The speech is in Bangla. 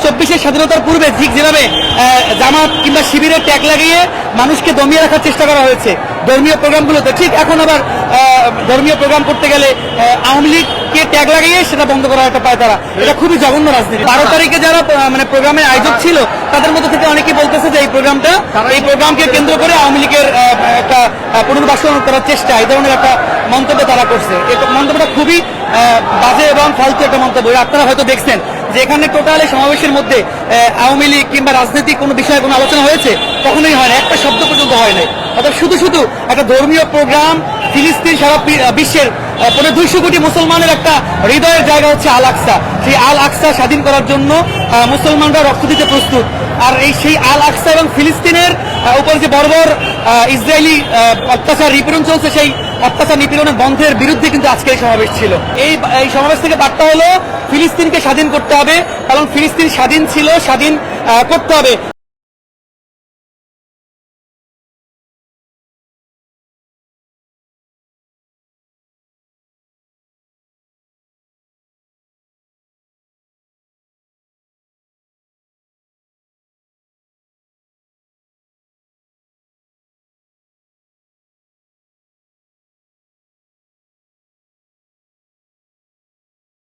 2024-এর স্বাধীনতার পূর্বে ঠিক যেভাবে জামাত কিংবা শিবিরের ট্যাগ লাগিয়ে মানুষকে দমিয়ে রাখার চেষ্টা করা হয়েছে ধর্মীয় প্রোগ্রামগুলোতে, ঠিক এখন আবার ধর্মীয় প্রোগ্রাম করতে গেলে আওয়ামী লীগকে ট্যাগ লাগিয়ে সেটা বন্ধ করার একটা পায় তারা। এটা খুবই জঘন্য রাজনীতি। 12 তারিখে যারা মানে প্রোগ্রামের আয়োজক ছিল তাদের মধ্যে থেকে অনেকেই বলতেছে যে এই প্রোগ্রামকে কেন্দ্র করে আওয়ামী লীগের একটা পুনর্বাসন করার চেষ্টা, এই ধরনের একটা মন্তব্য তারা করছে। এই মন্তব্যটা খুবই বাজে এবং ফালতু একটা মন্তব্য। আপনারা হয়তো দেখছেন যে এখানে টোটাল সমাবেশের মধ্যে আওয়ামী লীগ কিংবা রাজনৈতিক কোনো বিষয়ে কোনো আলোচনা হয়েছে, কখনোই হয় না, একটা শব্দ পর্যন্ত হয় নাই। অর্থাৎ শুধু একটা ধর্মীয় প্রোগ্রাম, ফিলিস্তিন সারা বিশ্বের 200 কোটি মুসলমানের একটা হৃদয়ের জায়গা হচ্ছে আল আকসা। সেই আল আকসা স্বাধীন করার জন্য মুসলমানরা রক্ত দিতে প্রস্তুত। আর সেই আল আকসা এবং ফিলিস্তিনের উপর যে বর্বর ইসরায়েলি অত্যাচার নিপীড়ন চলছে, সেই অত্যাচার নিপীড়নের বন্ধের বিরুদ্ধে কিন্তু আজকে এই সমাবেশ ছিল। এই সমাবেশ থেকে বার্তা হলো ফিলিস্তিনকে স্বাধীন করতে হবে, কারণ ফিলিস্তিন স্বাধীন ছিল, স্বাধীন করতে হবে।